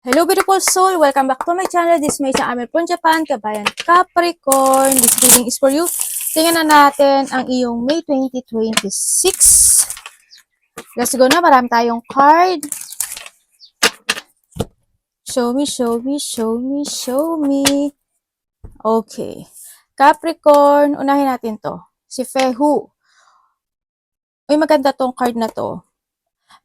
Hello beautiful soul! Welcome back to my channel. This is May Amir from Japan, Kabayan Capricorn. This reading is for you. Tingnan na natin ang iyong May 2026. Let's go na. Marami tayong card. Show me, show me, show me, show me. Okay. Capricorn, unahin natin to. Si Fehu. Uy, maganda tong card na to.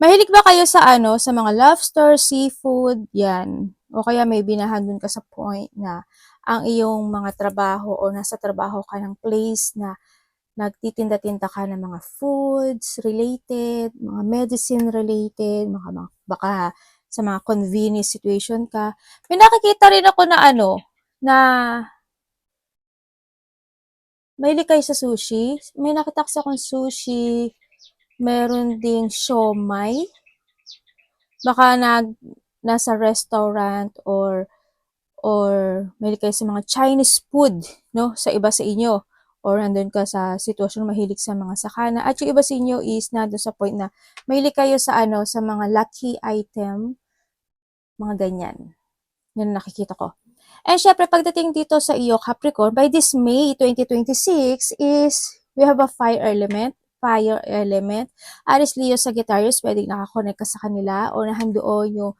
Mahilig ba kayo sa sa mga lobster, seafood, yan? O kaya may binahan ka sa point na ang iyong mga trabaho o nasa trabaho ka ng place na nagtitinda-tinda ka ng mga foods related, mga medicine related, baka sa mga convenience situation ka. May nakikita rin ako na na mahilig kayo sa sushi. May nakita ko akong sushi, meron ding siomai. Baka nasa restaurant or mahilig kayo sa mga Chinese food, no? Sa iba sa inyo. Or nandun ka sa sitwasyon mahilig sa mga sakana. At yung iba sa inyo is nandun sa point na mahilig kayo sa sa mga lucky item, mga ganyan. Yan ang nakikita ko. And syempre, pagdating dito sa iyo, Capricorn, by this May 2026 is we have a fire element. Aries, Leo, Sagittarius, pwedeng nakakonect ka sa kanila o nahandoon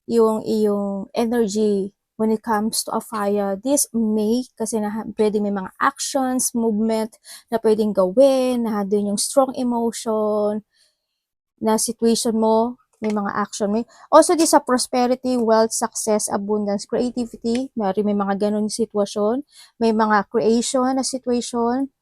yung iyong energy when it comes to a fire this May kasi pwedeng may mga actions, movement na pwedeng gawin, doon yung strong emotion na situation mo, may mga action. Also, this sa prosperity, wealth, success, abundance, creativity, may mga ganun sitwasyon, may mga creation na situation.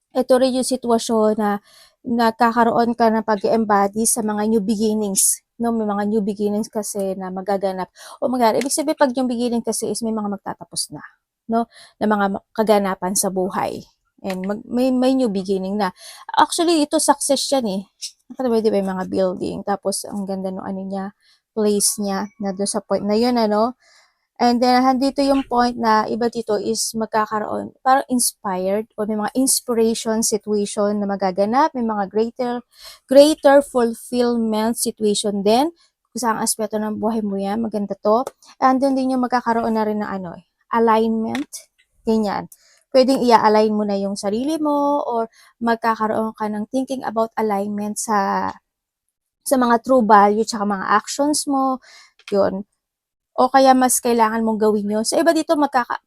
Ito rin yung sitwasyon na nagkakaroon ka ng pag-embody sa mga new beginnings. No, may mga new beginnings kasi na magaganap o mangyari. Ibig sabihin, pag yung beginning kasi is may mga magtatapos na. No, na mga kaganapan sa buhay. And may new beginning na. Actually, ito success yan eh. Nakatabi, di ba, yung mga building. Tapos, ang ganda ng niya, place niya, na doon sa point na yun, And then, handito yung point na iba dito is magkakaroon, parang inspired o may mga inspiration situation na magaganap, may mga greater fulfillment situation din. Kung saan aspeto ng buhay mo yan, maganda to. And then din yung magkakaroon na rin ng alignment, ganyan. Pwedeng i-align mo na yung sarili mo or magkakaroon ka ng thinking about alignment sa mga true value tsaka mga actions mo, yun. O kaya mas kailangan mong gawin yun. Sa iba dito,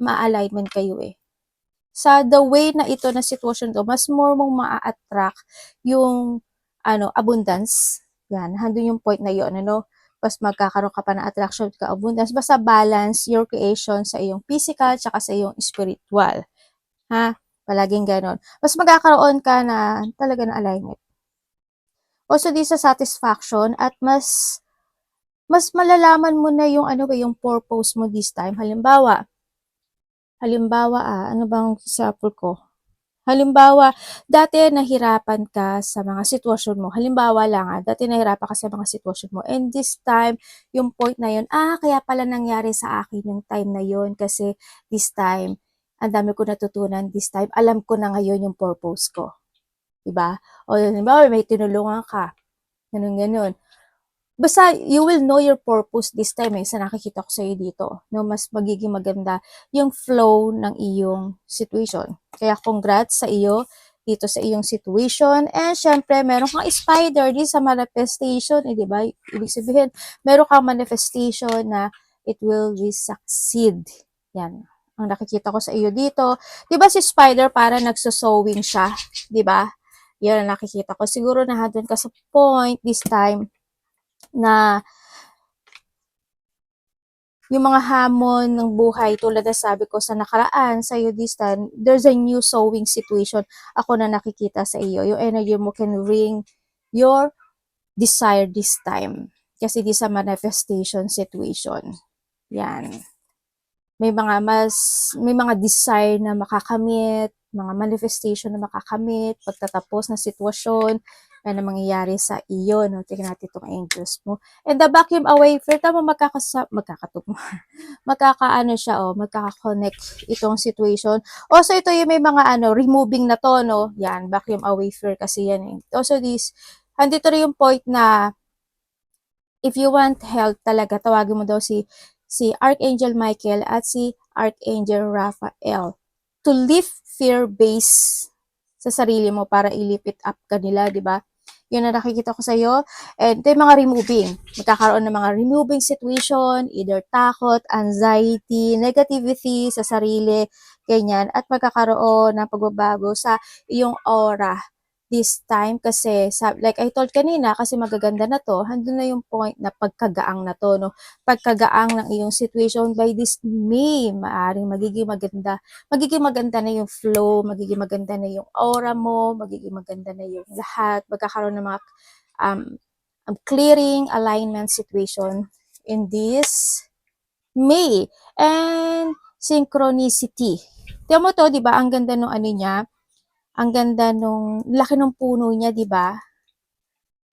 ma-alignment kayo eh. Sa the way na ito na sitwasyon to, mas more mong ma-attract yung abundance. Yan, handun yung point na yun, Mas magkakaroon ka pa ng attraction ka abundance. Basta balance your creation sa iyong physical tsaka sa iyong spiritual. Ha? Palaging ganon. Mas magkakaroon ka na talaga ng alignment. Also, di sa satisfaction at mas malalaman mo na yung yung purpose mo this time. Halimbawa, ano bang example ko? Halimbawa, dati nahirapan ka sa mga sitwasyon mo. Halimbawa lang dati nahirapan ka sa mga sitwasyon mo. And this time, yung point na yun, kaya pala nangyari sa akin yung time na yun kasi this time, ang dami ko natutunan this time. Alam ko na ngayon yung purpose ko. Diba? O halimbawa, may tinulungan ka. Ganun. Basta, you will know your purpose this time sa nakikita ko sa iyo dito. No, mas magiging maganda yung flow ng iyong situation. Kaya congrats sa iyo dito sa iyong situation. And syempre, meron kang spider din sa manifestation. Di ba? Ibig sabihin, meron kang manifestation na it will succeed. Yan. Ang nakikita ko sa iyo dito. Di ba si spider para nagsusowing siya? Di ba? Yan ang nakikita ko. Siguro na doon ka sa point this time na yung mga hamon ng buhay tulad na sabi ko sa nakaraan sa iyo this time, there's a new sowing situation ako na nakikita sa iyo. Yung energy mo can bring your desire this time. Kasi di sa manifestation situation. Yan. May mga desire na makakamit, mga manifestation na makakamit, pagtatapos ng sitwasyon, na mangyayari sa iyo, no? Tingnan natin itong angels mo. And the vacuum away, tama magkakaano siya, magkaka-connect itong situation. Also, ito yung may mga removing na to, no? Yan, vacuum away fear kasi yan eh. Also, andito rin yung point na if you want help talaga, tawagin mo daw si Archangel Michael at si Archangel Raphael to lift fear base sa sarili mo para ilipit up ka nila, di ba? Yun na nakikita ko sa iyo. And ito yung mga removing. Magkakaroon ng mga removing situation, either takot, anxiety, negativity sa sarili, ganyan. At magkakaroon ng pagbabago sa iyong aura this time kasi like I told kanina kasi magaganda na to, handun na yung point na pagkagaang na to, no? Pagkagaang ng iyong situation by this May, maaring magiging maganda na yung flow, magiging maganda na yung aura mo, magiging maganda na yung lahat, magkakaroon ng mga clearing, alignment situation in this May. And synchronicity. Tiyan mo to, di ba? Ang ganda nung ano niya, ang ganda nung laki ng puno niya, di ba?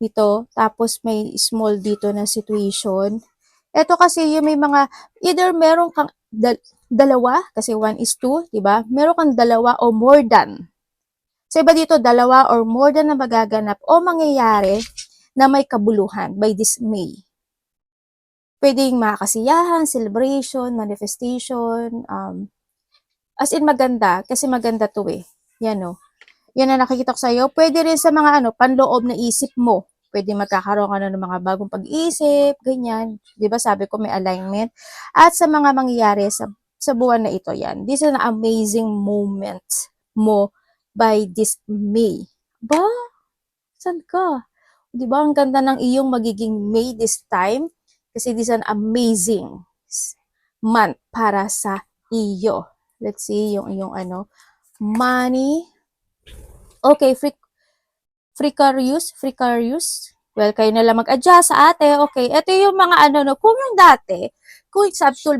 Dito, tapos may small dito na situation. Ito kasi yung may mga, either meron kang dalawa, kasi 1:2, di ba? Meron kang dalawa o more than. Sa iba dito, dalawa or more than na magaganap o mangyayari na may kabuluhan by this May. Pwedeng makakasiyahan, celebration, manifestation, as in maganda, kasi maganda to eh. Yan o. Yan na nakikita ko sa'yo. Pwede rin sa mga panloob na isip mo. Pwede magkakaroon ka na ng mga bagong pag-iisip, ganyan. Di ba sabi ko may alignment. At sa mga mangyayari sa buwan na ito, yan. This is an amazing moment mo by this May. Ba? Saan ka? Di ba ang ganda ng iyong magiging May this time? Kasi this is an amazing month para sa iyo. Let's see yung iyong money. Okay, Fricarius. Well, kayo na lang mag-adjust sa ate. Okay, ito yung mga kung yung dati, kung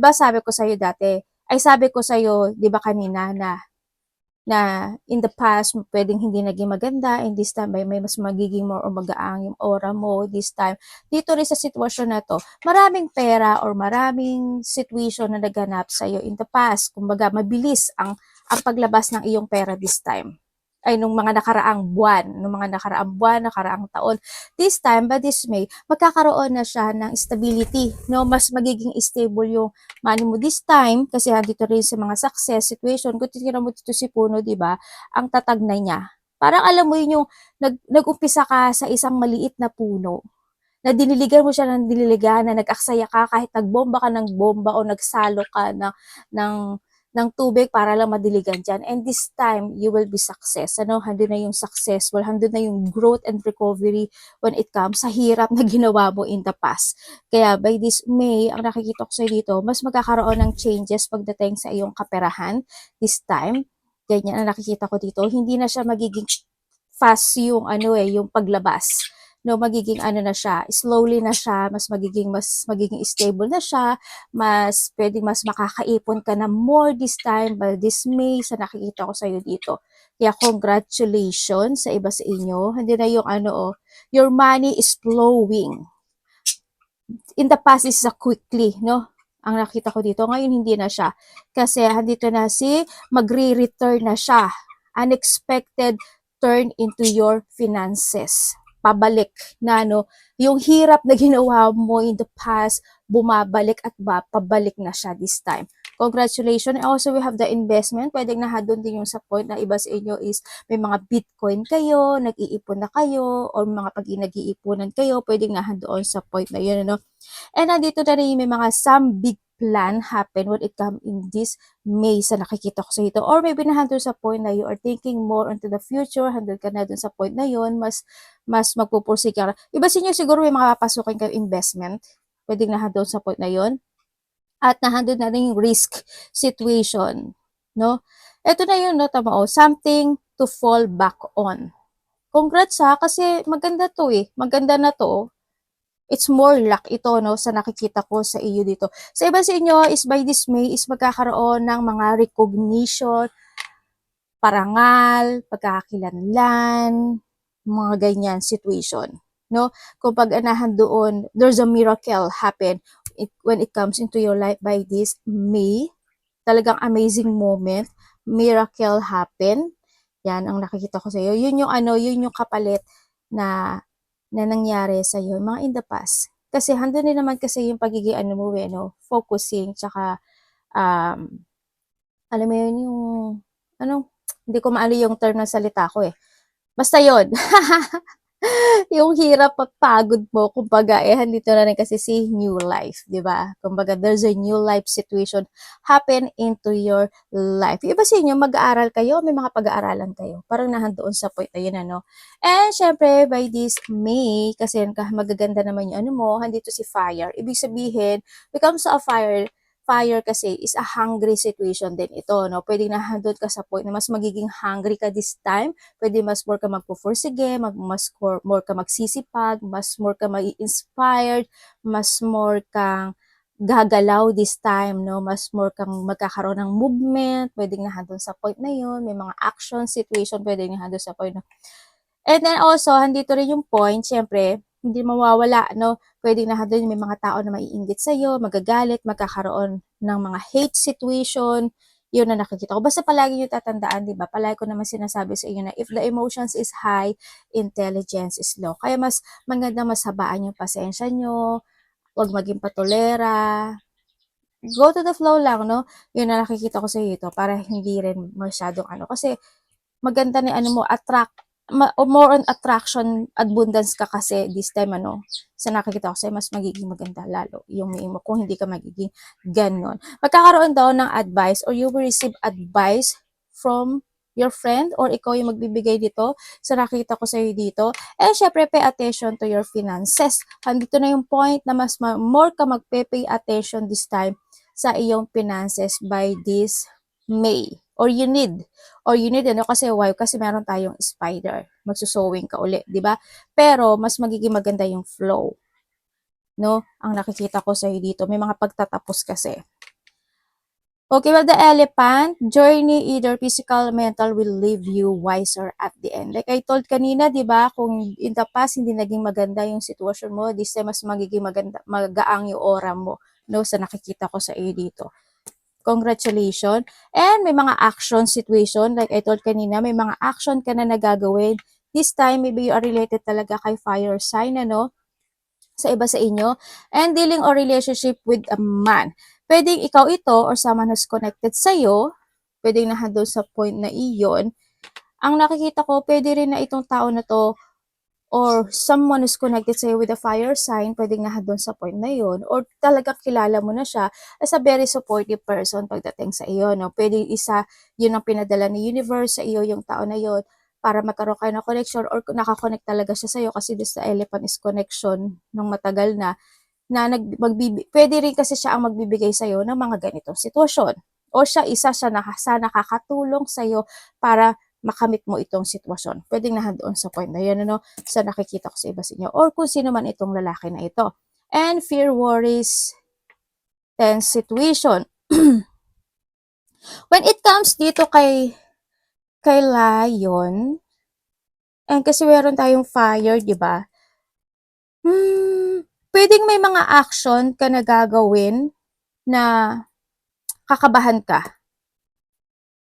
ba sabi ko sa'yo dati, ay sabi ko sa'yo, di ba kanina na in the past, pwedeng hindi naging maganda, and this time, may mas magiging more o magaang yung aura mo this time. Dito rin sa sitwasyon na to, maraming pera or maraming situation na naganap sa'yo in the past. Kumbaga, mabilis ang paglabas ng iyong pera this time. Ay, nung mga nakaraang buwan, nakaraang taon. This time, by this May, magkakaroon na siya ng stability, no? Mas magiging stable yung money mo this time, kasi dito rin sa mga success situation, kung titignan mo dito si Puno, di ba? Ang tatag na niya. Parang alam mo yun yung nag-umpisa ka sa isang maliit na puno, na diniligan mo siya ng diniligan, na nag-aksaya ka kahit nagbomba ka ng bomba o nagsalo ka ng tubig para lang madiligan dyan. And this time, you will be success. Handun na yung successful, handun na yung growth and recovery when it comes sa hirap na ginawa mo in the past. Kaya by this May, ang nakikita ko sa'yo dito, mas magkakaroon ng changes pagdating sa iyong kaperahan this time. Ganyan ang nakikita ko dito. Hindi na siya magiging fast yung yung paglabas. No, magiging na siya, slowly na siya, mas magiging stable na siya, pwedeng mas makakaipon ka na more this time by this May sa nakikita ko sa'yo dito. Kaya congratulations sa iba sa inyo. Hindi na yung your money is flowing. In the past, this is a quickly, no? Ang nakita ko dito. Ngayon, hindi na siya. Kasi andito na magre-return na siya. Unexpected turn into your finances. Pabalik na yung hirap na ginawa mo in the past, bumabalik at pabalik na siya this time. Congratulations. Also, we have the investment. Pwedeng doon din yung sa point na iba sa inyo is may mga Bitcoin kayo, nag-iipon na kayo, or mga pag nag-iipunan kayo, pwedeng doon sa point na yun, And nandito na rin may mga some big plan happen when it comes in this May sa nakikita ko sa ito. Or maybe doon sa point na you are thinking more into the future, handle ka na doon sa point na yun, mas magpupursig ka. Iba sa inyo siguro may mga papasukin kayo investment, pwedeng doon sa point na yun. At nahandun na rin yung risk situation, no? Ito na yun, no, tama something to fall back on. Congrats kasi maganda to eh. Maganda na to. It's more luck ito, no, sa nakikita ko sa iyo dito. Sa iba sa inyo is by this May is magkakaroon ng mga recognition, parangal, pagkakakilanlan, mga ganyan situation, no? Kung pag doon, there's a miracle happen when it comes into your life by this May. Talagang amazing moment, miracle happen. Yan ang nakikita ko sa iyo. Yun yung yun yung kapalit na nangyari sa iyo, mga in the past. Kasi handun din naman kasi yung pagiging ano mo eh, no? Focusing, tsaka, alam mo yun, yung, ano, hindi ko maano yung term ng salita ko eh. Basta yun. Yung hirap at pagod mo, kumbaga, handito na rin kasi si new life, di ba? Kumbaga, there's a new life situation happen into your life. Yung iba sa inyo, mag-aaral kayo, may mga pag-aaralan kayo. Parang nahandoon sa point na yun, ano? And, syempre, by this May, kasi magaganda naman yung ano mo, handito si fire. Ibig sabihin, becomes a fire kasi is a hungry situation din ito, no? Pwede na handon ka sa point na mas magiging hungry ka this time. Pwede mas more ka magpupursige, mas more ka magsisipag, mas more ka mai-inspired, mas more kang gagalaw this time, no? Mas more kang magkakaroon ng movement, pwedeng nahandun sa point na yun, may mga action situation, pwedeng nahandun sa point na. And then also, handito rin yung point, syempre, hindi mawawala, no? Pwedeng nahandun may mga tao na maiinggit sa'yo, magagalit, magkakaroon ng mga hate situation, yun na nakikita ko. Basta palagi nyo tatandaan, di ba? Palagi ko naman sinasabi sa inyo na if the emotions is high, intelligence is low. Kaya mas maganda mas habaan yung pasensya nyo, huwag maging patolera, go to the flow lang, no? Yun na nakikita ko sa iyo ito para hindi rin masyadong ano. Kasi maganda ni ano mo, more on attraction, abundance ka kasi this time, ano, sa nakikita ko sa'yo, mas magiging maganda lalo yung mo kung hindi ka magiging ganon. Magkakaroon daw ng advice or you will receive advice from your friend or ikaw yung magbibigay dito sa nakita ko sa'yo dito. And syempre, pay attention to your finances. Handito na yung point na mas more ka magpe-pay attention this time sa iyong finances by this May. Or you need ano kasi why? Kasi meron tayong spider. Magsusowing ka uli, di ba? Pero mas magiging maganda yung flow. No? Ang nakikita ko sa dito, may mga pagtatapos kasi. Okay, well, the elephant, journey, either physical, mental, will leave you wiser at the end. Like I told kanina, di ba, kung in the past, hindi naging maganda yung sitwasyon mo, this time, mas magiging maganda, magaang yung aura mo, no, sa nakikita ko sa iyo dito. Congratulations. And may mga action situation, like I told kanina, may mga action ka na nagagawin. This time, maybe you are related talaga kay fire sign, ano, sa iba sa inyo. And dealing or relationship with a man. Pwedeng ikaw ito or someone who's connected sa'yo, pwedeng nahandol sa point na iyon. Ang nakikita ko, pwede rin na itong tao na to or someone is connected sa'yo with a fire sign, pwedeng nahandun sa point na yun, or talaga kilala mo na siya as a very supportive person pagdating sa iyo, no? Pwede isa, yun ang pinadala ni universe sa iyo, yung tao na yun, para magkaroon kayo ng connection or nakakonect talaga siya sa'yo kasi this the elephant is connection ng matagal na pwede rin kasi siya ang magbibigay sa'yo ng mga ganitong sitwasyon. O siya, isa siya nakakatulong sa'yo para makamit mo itong sitwasyon. Pwedeng nahandoon sa point na yan, ano, sa nakikita ko sa iba sa inyo. Or kung sino man itong lalaki na ito. And fear, worries, tense situation. When it comes dito kay Lion, and kasi meron tayong fire, di ba? Pwedeng may mga action ka na gagawin na kakabahan ka.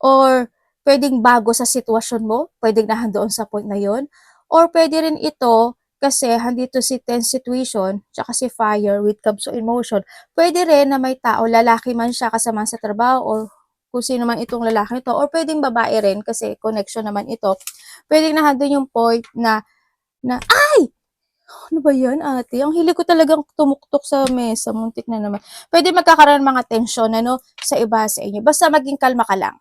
Or pwedeng bago sa sitwasyon mo, pwedeng nahandoon sa point na yon. Or pwede rin ito, kasi handito si tense situation, tsaka si fire with comes to emotion. Pwede rin na may tao, lalaki man siya kasama sa trabaho, or kung sino man itong lalaki ito, or pwedeng babae rin, kasi connection naman ito. Pwedeng nahandun yung point na ay! Ano ba yan, ate? Ang hilig ko talagang tumuktok sa mesa, muntik na naman. Pwede magkakaroon ng mga tensyon, ano, sa iba sa inyo. Basta maging kalma ka lang.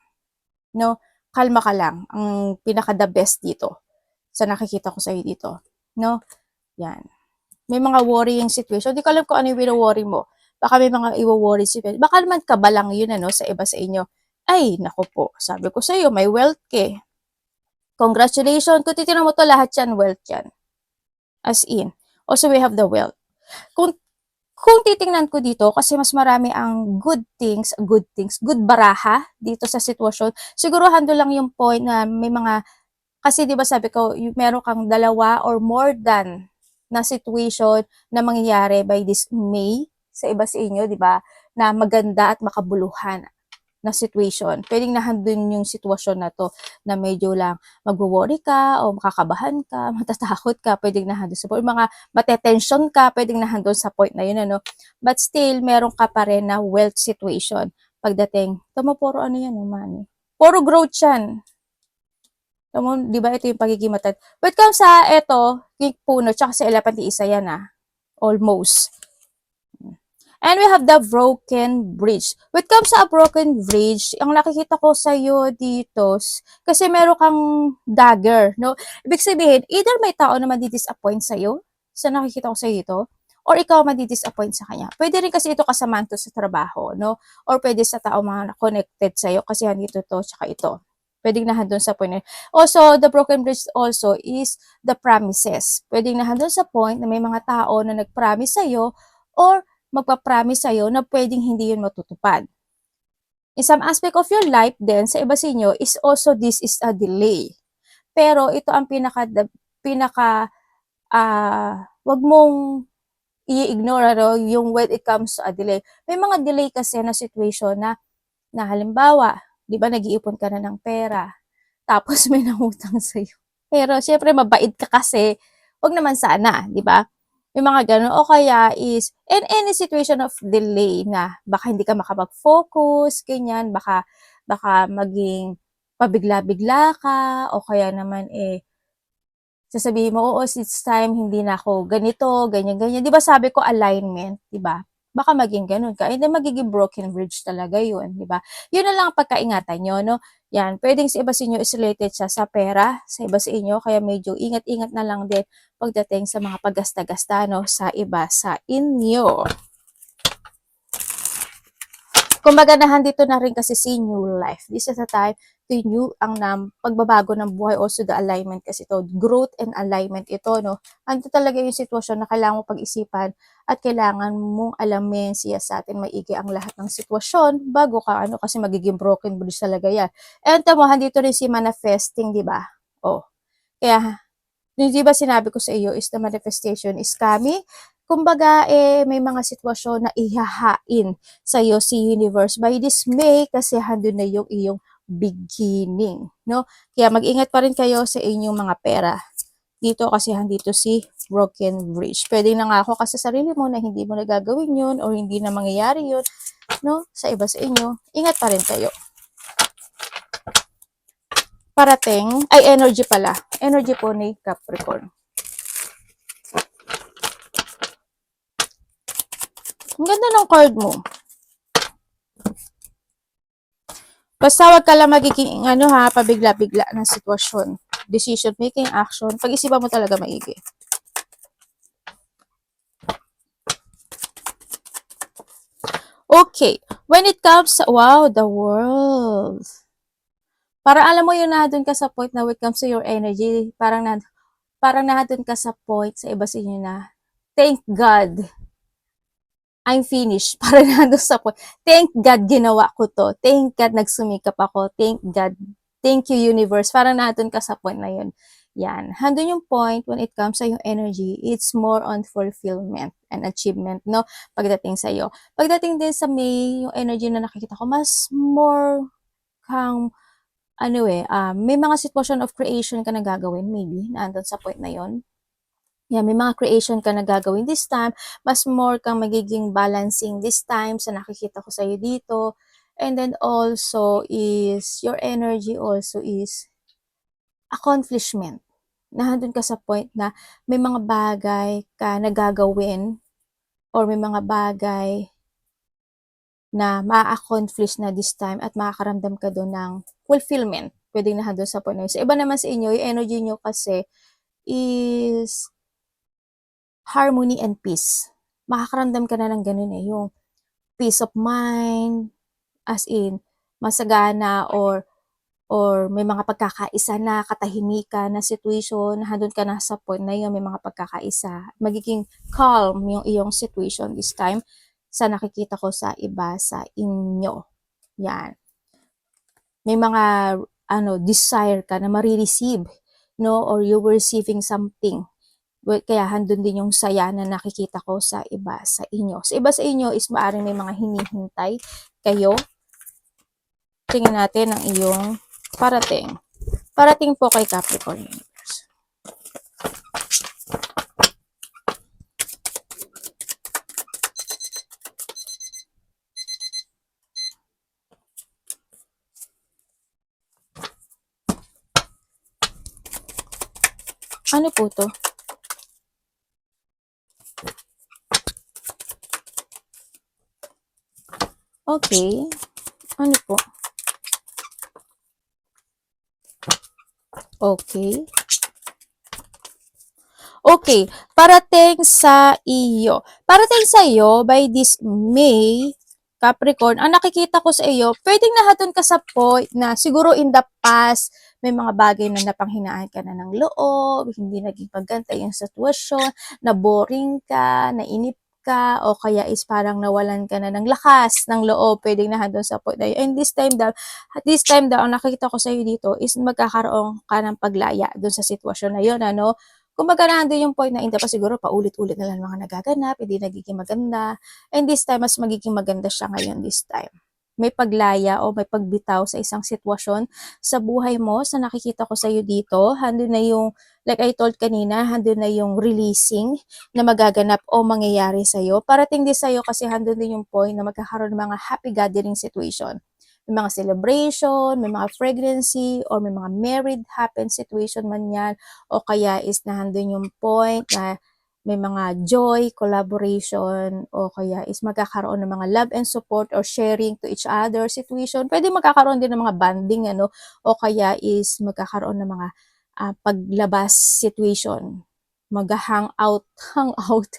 No? Kalma ka lang. Ang pinaka the best dito sa nakikita ko sa iyo dito. No? Yan. May mga worrying situation. Di ko alam kung ano yung wino-worry mo. Baka may mga i-worry situation. Baka naman kaba lang yun, ano, sa iba sa inyo. Ay, naku po. Sabi ko sa iyo, may wealth ka. Congratulations. Kung titignan mo to, lahat yan, wealth yan. As in. Also, we have the wealth. Kung titingnan ko dito, kasi mas marami ang good good baraha dito sa sitwasyon, siguro handle lang yung point na may mga, kasi di ba sabi ko, meron kang dalawa or more than na situation na mangyayari by this May sa iba sa inyo, di ba, na maganda at makabuluhan. na situation. Pwedeng nandun yung sitwasyon na to na medyo lang magwo-worry ka o makakabahan ka, matatakot ka, pwedeng nandun sa point. Mga matetensyon ka, pwedeng nandun sa point na yun, ano. But still, meron ka pa rin na wealth situation. Pagdating, tama, puro ano yan, money. Puro growth yan. Tama, di ba ito yung pagiging matad. But come sa ito, yung puno, tsaka sa elephant, isa yan almost. And we have the broken bridge. When it comes sa a broken bridge, ang nakikita ko sa iyo dito, kasi meron kang dagger, no? Ibig sabihin, either may tao na madi-disappoint sa iyo, sa nakikita ko sa iyo dito, or ikaw madi-disappoint sa kanya. Pwede rin kasi ito kasamaan to sa trabaho, no? Or pwede sa tao mga connected sa iyo, kasi dito to, tsaka ito. Pwedeng nahandun sa point. Also, the broken bridge also is the promises. Pwedeng nahandun sa point na may mga tao na nag-promise sa iyo, or magpa-promise sa'yo na pwedeng hindi yun matutupad. In some aspect of your life din, sa iba sa inyo, is also this is a delay. Pero ito ang wag mong i-ignore yung when it comes to a delay. May mga delay kasi na situation na halimbawa, di ba nag-iipon ka na ng pera, tapos may nangutang sa'yo. Pero syempre mabait ka kasi, wag naman sana, di ba? May mga ganun. O kaya is, in any situation of delay na baka hindi ka makapag-focus, ganyan, baka maging pabigla-bigla ka, o kaya naman sasabihin mo, oo, it's time, hindi na ako ganito, ganyan-ganyan. Di ba sabi ko alignment, di ba? Baka maging ganun ka. Hindi magiging broken bridge talaga yun, di ba? Yun na lang ang pagkaingatan nyo, no? Yan, pwedeng sa iba sa inyo isolated siya sa pera, sa iba sa inyo, kaya medyo ingat-ingat na lang din pagdating sa mga paggasta-gasta, no? Sa iba sa inyo. Kumbaga dito na rin kasi si new life. This is a time to new ang pagbabago ng buhay, also the alignment kasi ito, growth and alignment ito, no? Ando talaga yung sitwasyon na kailangan mo pag-isipan at kailangan mong alamin siya sa atin maigi ang lahat ng sitwasyon bago ka kasi magiging broken bridge talaga yan. And tamahan dito rin si manifesting, di ba? Oh. Kaya, di ba sinabi ko sa iyo is the manifestation is coming. Kumbaga, may mga sitwasyon na ihahain sa iyo si universe by this May kasi handun na yung iyong beginning, no? Kaya mag-ingat pa rin kayo sa inyong mga pera. Dito kasi handito si broken bridge. Pwede na nga ako kasi sarili mo na hindi mo nagagawin yun or hindi na mangyayari yun, no? Sa iba sa inyo, ingat pa rin kayo. Parating, ay energy pala. Energy po ni Capricorn. Ang ganda ng card mo. Basta wag ka lang magiging pabigla-bigla na sitwasyon. Decision making, action. Pag-isipan mo talaga maigi. Okay. When it comes wow, the world. Para alam mo yun na dun ka sa point na when it comes to your energy, parang na dun ka sa point sa iba sa inyo na, thank God, I'm finished. Para nandun sa point. Thank God ginawa ko to. Thank God nagsumikap ako. Thank God. Thank you universe. Para nandun ka sa point na yun. Yan. Handun yung point when it comes sa yung energy. It's more on fulfillment and achievement, no? Pagdating sa iyo. Pagdating din sa May, yung energy na nakikita ko, mas more kang, may mga situation of creation ka na gagawin, maybe, nandun sa point na yon. Yeah, may mga creation ka na gagawin this time. Mas more kang magiging balancing this time sa nakikita ko sa'yo dito. And then also is, your energy also is accomplishment. Nandun ka sa point na may mga bagay ka na gagawin or may mga bagay na ma-accomplish na this time at makakaramdam ka doon ng fulfillment. Pwedeng nandun sa point na yun. So, iba naman sa inyo, yung energy nyo kasi is harmony and peace. Makakaramdam ka na ng ganun yung peace of mind, as in, masagana or may mga pagkakaisa na, katahimikan na situation, handun ka na sa point na yun, may mga pagkakaisa. Magiging calm yung iyong situation this time sa nakikita ko sa iba sa inyo. Yan. May mga desire ka na marireceive, no? Or you were receiving something. Kaya handun din yung saya na nakikita ko sa iba sa inyo. Sa iba sa inyo is maaaring may mga hinihintay kayo tingnan natin ang iyong parating. Parating po kay Capricorn Universe. Ano po to? Okay. Ano po? Okay. Okay. Parating sa iyo. Parating sa iyo by this May, Capricorn, ang nakikita ko sa iyo, pwedeng nahaton ka sa point na siguro in the past, may mga bagay na napanghinaan ka na ng loob, hindi naging pagganda yung sitwasyon, na boring ka, nainip ka, o kaya is parang nawalan ka na ng lakas ng loob, pwedeng nahaton sa point na yun. And this time daw, ang nakikita ko sa iyo dito is magkakaroon ka ng paglaya dun sa sitwasyon na yun, ano? Kumbaga nandun yung point na hindi pa siguro paulit-ulit na lang mga nagaganap, hindi nagiging maganda. And this time, mas magiging maganda siya ngayon this time. May paglaya o may pagbitaw sa isang sitwasyon sa buhay mo, sa nakikita ko sa iyo dito, handun na yung, like I told kanina, handun na yung releasing na magaganap o mangyayari sa iyo. Parating din sa iyo kasi handun din yung point na magkakaroon ng mga happy gathering situation. May mga celebration, may mga pregnancy, or may mga married happen situation man yan, o kaya is nahandun yung point na may mga joy, collaboration, o kaya is magkakaroon ng mga love and support or sharing to each other situation. Pwede magkakaroon din ng mga bonding, ano, o kaya is magkakaroon ng mga paglabas situation. Mag-hangout, hangout.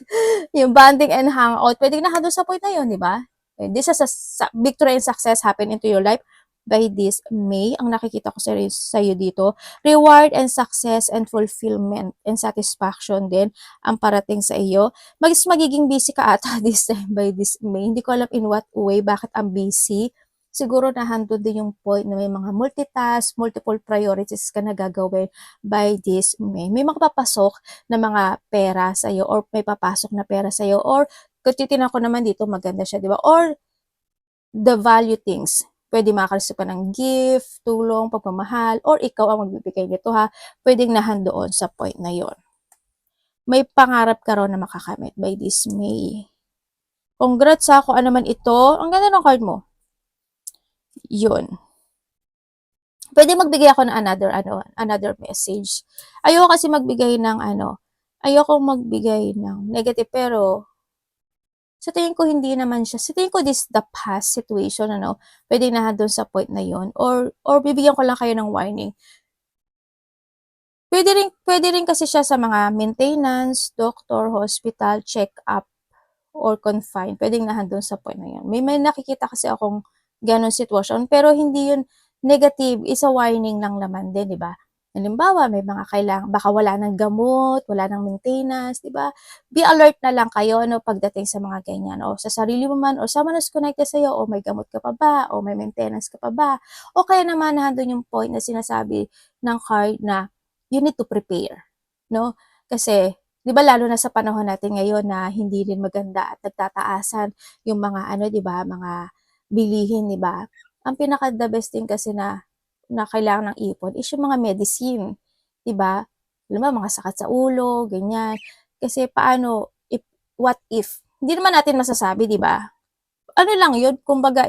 Yung bonding and hangout, pwede na doon sa point na yun, di ba? This is a victory and success happen into your life by this May. Ang nakikita ko sa iyo dito, reward and success and fulfillment and satisfaction din ang parating sa iyo. Magiging busy ka ata this time by this May. Hindi ko alam in what way, bakit ang busy. Siguro nahandun din yung point na may mga multitask, multiple priorities ka na gagawin by this May. May makapapasok na mga pera sa iyo or may papasok na pera sa iyo, or kung titignan ko naman dito, maganda siya, di ba? Or the value things. Pwede makareceive ka ng gift, tulong, pagmamahal, or ikaw ang magbibigay nito, ha. Pwedeng nahandoon sa point na yon. May pangarap ka raw na makakamit by this May. Congrats ha, kung ano man ito. Ang ganda ng card mo. Yun. Pwede magbigay ako ng another message. Ayoko kasi magbigay ng ayoko magbigay ng negative, pero sa tingin ko hindi naman siya. Sa tingin ko this the past situation, pwede na doon sa point na yon, or bibigyan ko lang kayo ng warning. Pwede rin kasi siya sa mga maintenance, doctor, hospital, check-up, or confine. Pwedeng nahandun sa point na yun. May nakikita kasi akong ganong sitwasyon, pero hindi yun negative, isa warning lang naman din, di ba? Halimbawa, may mga kailangan, baka wala ng gamot, wala ng maintenance, di ba? Be alert na lang kayo, pagdating sa mga ganyan. O sa sarili mo man, o sa manas connected sa'yo, o may gamot ka pa ba, o may maintenance ka pa ba, o kaya naman nahandun yung point na sinasabi ng card na you need to prepare, no? Kasi, di ba lalo na sa panahon natin ngayon na hindi rin maganda at nagtataasan yung mga di ba, mga bilihin, di ba? Ang pinaka the best thing kasi na kailangan ng ipon is yung mga medicine, di ba? Alam mo, mga sakit sa ulo, ganyan. Kasi paano, what if? Hindi naman natin masasabi, di ba? Ano lang yun, kumbaga,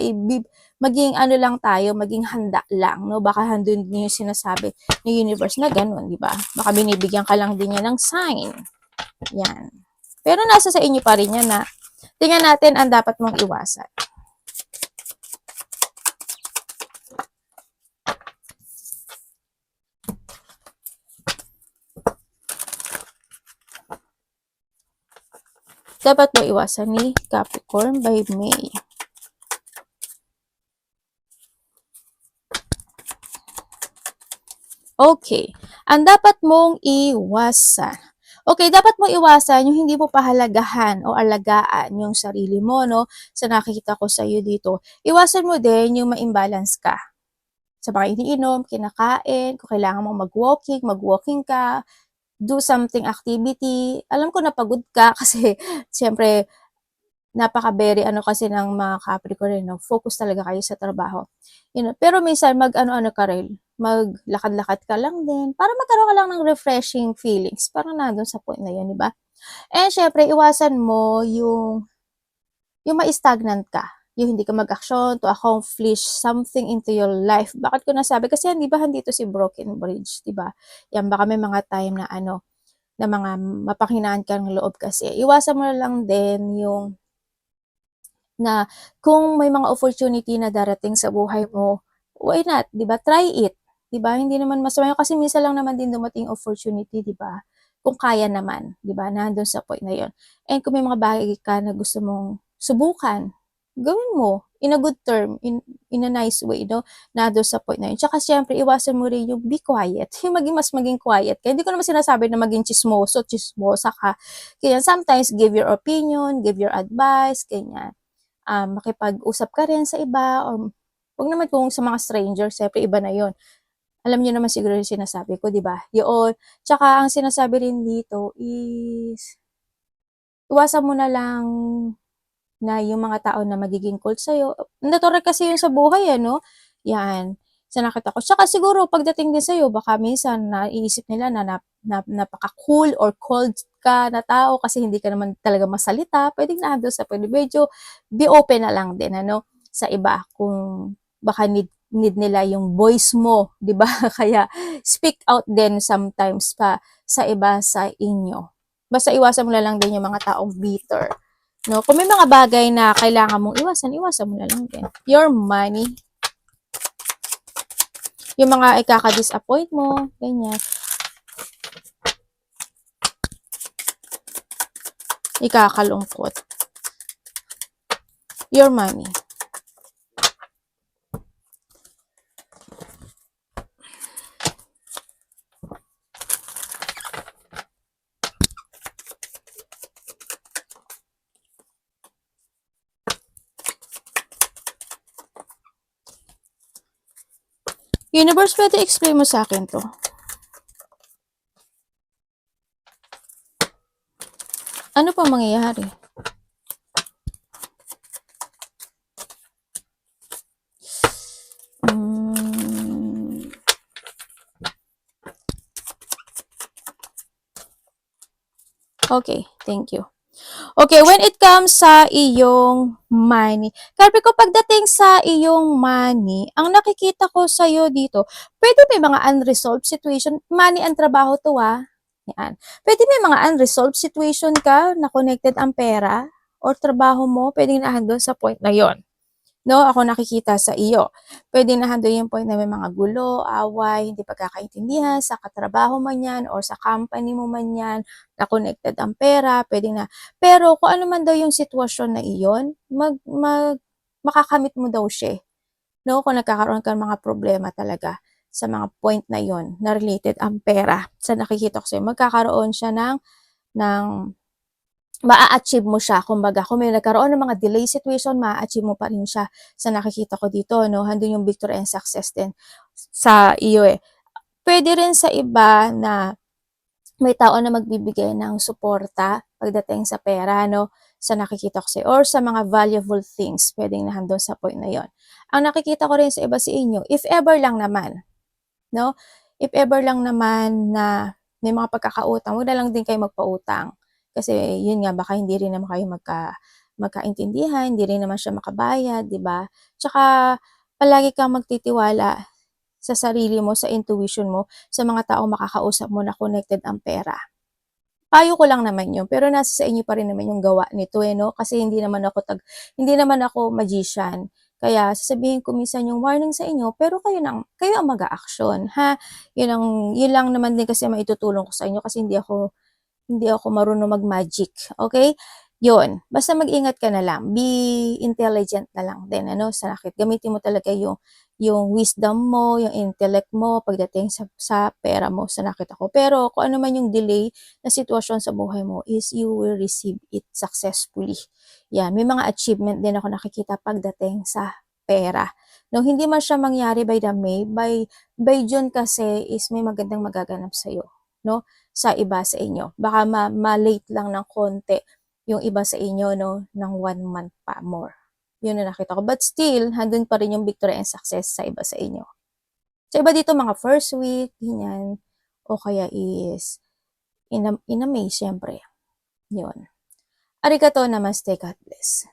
maging lang tayo, maging handa lang, no? Baka handun din yung sinasabi ng universe na ganun, di ba? Baka binibigyan ka lang din yan ng sign. Yan. Pero nasa sa inyo pa rin yan na tingnan natin ang dapat mong iwasan. Dapat mo iwasan ni Capricorn by May. Okay. Ang dapat mong iwasan. Okay, dapat mo iwasan yung hindi mo pahalagahan o alagaan yung sarili mo, no? Sa nakikita ko sa iyo dito. Iwasan mo din yung ma-imbalance ka. Sa mga iniinom, kinakain, kung kailangan mong mag-walking ka, do something activity. Alam ko napagod ka kasi siyempre napaka-very ano kasi ng mga Capricorn, no? Focus talaga kayo sa trabaho. Pero minsan mag-ano-ano ka rin, maglakad-lakad ka lang din para magkaroon ka lang ng refreshing feelings. Parang nandun sa point na yun, di ba? And syempre, iwasan mo yung ma-stagnant ka. Yung hindi ka mag-action to accomplish something into your life. Bakit ko nasabi? Kasi hindi ba dito si Broken Bridge, di ba? Yan, baka may mga time na na mga mapanghinaan kang loob kasi. Iwasan mo na lang din yung na kung may mga opportunity na darating sa buhay mo, why not, 'di ba? Try it, 'di ba? Hindi naman masama yun kasi minsan lang naman din dumating opportunity, 'di ba? Kung kaya naman, 'di ba? Nandun sa point na 'yon. And kung may mga bagay ka na gusto mong subukan, gawin mo in a good term, in a nice way, no? Nandun sa point na 'yon. Tsaka siyempre, iwasan mo rin yung be quiet. Yung maging quiet ka. Hindi ko naman sinasabi na maging chismoso, chismosa ka. Kaya sometimes, give your opinion, give your advice, ganyan, makipag-usap ka rin sa iba or wag naman kung sa mga strangers, siyempre iba na yon. Alam niyo naman siguro yung sinasabi ko, di ba? Yun. Tsaka ang sinasabi rin dito is, iwasan mo na lang na yung mga tao na magiging cold sa'yo. Natural kasi yun sa buhay, ano? Yan. Sa nakita ko. Tsaka siguro, pagdating din sa'yo, baka minsan naiisip nila na napaka-cool or cold ka na tao kasi hindi ka naman talaga masalita. Pwedeng nandun sa pwede. Medyo be open na lang din, ano? Sa iba. Kung baka need nila yung voice mo, di ba? Kaya speak out din sometimes pa sa iba sa inyo. Basta iwasan mo na lang din yung mga taong bitter. No, kung may mga bagay na kailangan mong iwasan, iwasan mo na lang din. Your money, yung mga ikaka-disappoint mo, ganyan. Ikakalungkot. Your money. Universe, pwede explain mo sa akin to? Ano pa mangyayari? Okay, thank you. Okay, when it comes sa iyong money, sabi ko pagdating sa iyong money, ang nakikita ko sa iyo dito, pwede may mga unresolved situation, money ang trabaho to yan. Pwede may mga unresolved situation ka na connected ang pera or trabaho mo, pwedeng nahandon sa point na yon. No, ako nakikita sa iyo. Pwede nahandon yung point na may mga gulo, away, hindi pagkakaintindihan sa katrabaho man yan or sa company mo man yan, na connected ang pera, pwede na. Pero kung ano man daw yung sitwasyon na iyon, makakamit mo daw siya. No, kung nagkakaroon ka ng mga problema talaga sa mga point na yon na related ang pera, sa nakikita ko sa'yo, magkakaroon siya ng maa-achieve mo siya. Kumbaga, kung may nagkaroon ng mga delay situation, maa-achieve mo pa rin siya sa nakikita ko dito, no? Handun yung victory and success din sa iyo eh. Pwede rin sa iba na may tao na magbibigay ng suporta pagdating sa pera, no? Sa nakikita ko sa or sa mga valuable things, pwedeng nahandun sa point na yon. Ang nakikita ko rin sa iba sa inyo, if ever lang naman, no? If ever lang naman na may mga pagkakautang, huwag na lang din kayo magpautang. Kasi yun nga, baka hindi rin naman kayo magkaintindihan, hindi rin naman siya makabayad, di ba? Tsaka palagi kang magtitiwala sa sarili mo, sa intuition mo, sa mga taong makakausap mo na connected ang pera. Payo ko lang naman yun, pero nasa sa inyo pa rin naman yung gawa nito no? Kasi hindi naman ako magician. Kaya sasabihin ko minsan yung warning sa inyo, pero kayo ang mag-a-action, ha? Yun lang naman din kasi maitutulong ko sa inyo kasi hindi ako marunong mag-magic, okay? Yun, basta mag-ingat ka na lang, be intelligent na lang din, sa nakit. Gamitin mo talaga yung wisdom mo, yung intellect mo, pagdating sa pera mo, sa nakita ko. Pero kung ano man yung delay na sitwasyon sa buhay mo is you will receive it successfully. Yan, may mga achievement din ako nakikita pagdating sa pera. No, hindi man siya mangyari by the May, by June kasi is may magandang magaganap sa'yo, no? Sa iba sa inyo. Baka ma-late lang ng konti yung iba sa inyo, no, ng 1 month pa more. Yun ang nakita ko. But still, handun pa rin yung victory and success sa iba sa inyo. Sa iba dito, mga first week, ganyan. O kaya is, in a May, syempre. Yun. Arigato namaste, God bless.